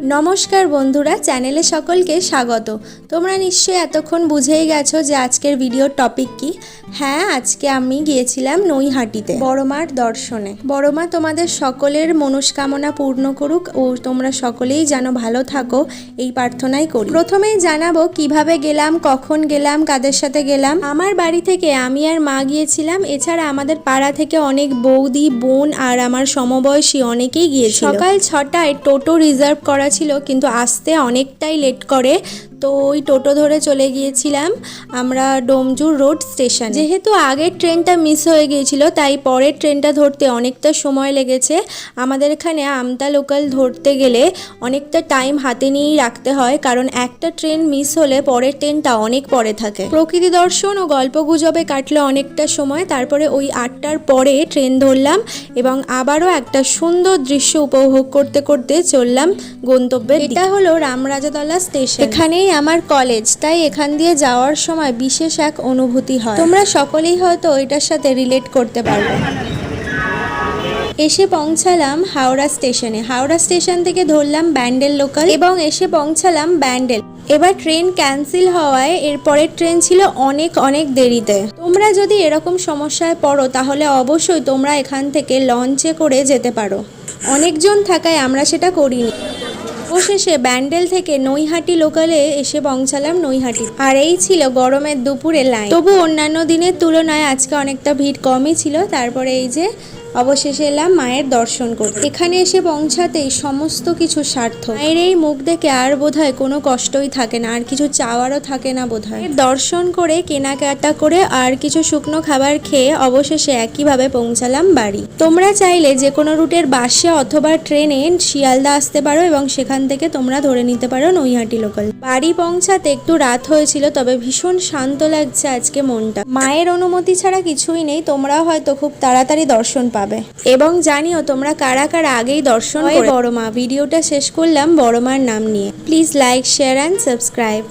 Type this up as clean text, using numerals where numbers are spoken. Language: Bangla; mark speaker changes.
Speaker 1: নমস্কার বন্ধুরা, চ্যানেলে সকলকে স্বাগত। তোমরা নিশ্চয়ই এতক্ষণ বুঝেই গেছো যে আজকের ভিডিওর টপিক কি। হ্যাঁ, আজকে আমি গিয়েছিলাম নৈহাটিতে বড়মার দর্শনে। বড়মা তোমাদের সকলের মনস্কামনা পূর্ণ করুক ও তোমরা সকলেই যেন ভালো থাকো, এই প্রার্থনাই করি। প্রথমেই জানাবো কিভাবে গেলাম, কখন গেলাম, কাদের সাথে গেলাম। আমার বাড়ি থেকে আমি আর মা গিয়েছিলাম। এছাড়া আমাদের পাড়া থেকে অনেক বৌদি, বোন আর আমার সমবয়সী অনেকেই গিয়েছিল। সকাল 6টায় টোটো রিজার্ভ করা ছিল, কিন্তু আসতে অনেকটাই লেট করে, তো ওই টোটো ধরে চলে গিয়েছিলাম আমরা ডোমজুর রোড স্টেশন। যেহেতু আগের ট্রেনটা মিস হয়ে গিয়েছিল, তাই পরের ট্রেনটা ধরতে অনেকটা সময় লেগেছে। আমাদের এখানে আমতা লোকাল ধরতে গেলে অনেকটা টাইম হাতে নিয়েই রাখতে হয়, কারণ একটা ট্রেন মিস হলে পরের ট্রেনটা অনেক পরে থাকে। প্রকৃতি দর্শন ও গল্প গুজবে কাটলো অনেকটা সময়। তারপরে ওই 8টার পরে ট্রেন ধরলাম এবং আবারও একটা সুন্দর দৃশ্য উপভোগ করতে করতে চললাম গন্তব্যে। এটা হলো রামরাজাতলা স্টেশন। এখানেই আমার কলেজ, তাই এখান দিয়ে যাওয়ার সময় বিশেষ এক অনুভূতি হয়। তোমরা সকলেই হয়তো এটার সাথে রিলেট করতে পারবে। এসে পৌঁছালাম হাওড়া স্টেশনে। হাওড়া স্টেশন থেকে ধরলাম ব্যান্ডেল লোকাল এবং এসে পৌঁছালাম ব্যান্ডেল। এবার ট্রেন ক্যান্সেল হওয়ায় এরপরের ট্রেন ছিল অনেক অনেক দেরিতে। তোমরা যদি এরকম সমস্যায় পড়ো তাহলে অবশ্যই তোমরা এখান থেকে লঞ্চে করে যেতে পারো। অনেকজন থাকায় আমরা সেটা করিনি। অবশেষে ব্যান্ডেল থেকে নৈহাটি লোকালে এসে পৌঁছালাম নৈহাটি। আর এই ছিল গরমের দুপুরে লাইন। তবু অন্যান্য দিনের তুলনায় আজকে অনেকটা ভিড় কমই ছিল। তারপরে এই যে অবশেষে এলাম মায়ের দর্শন করতে। এখানে এসে পৌঁছাতেই সমস্ত কিছু সার্থক। মায়ের এই মুখ দেখে আর বোধহয় কোনো কষ্টই থাকে না, আর কিছু চাওয়ারও থাকে না বোধহয়। দর্শন করে কেনাকাটা করে আর কিছু শুকনো খাবার খেয়ে অবশেষে একইভাবে পৌঁছালাম বাড়ি। তোমরা চাইলে যে কোনো রুটের বাসে অথবা ট্রেনে শিয়ালদা আসতে পারো এবং সেখান থেকে তোমরা ধরে নিতে পারো নৈহাটি লোকাল। বাড়ি পৌঁছাতে একটু রাত হয়েছিল, তবে ভীষণ শান্ত লাগছে আজকে মনটা। মায়ের অনুমতি ছাড়া কিছুই নেই, তোমরাও হয়তো খুব তাড়াতাড়ি দর্শন পাবে। এবং জানিও তোমরা কারা কারা আগেই দর্শন করে বড়মা। ভিডিওটা শেষ করলাম বড়মার নাম নিয়ে। Please like, share and subscribe.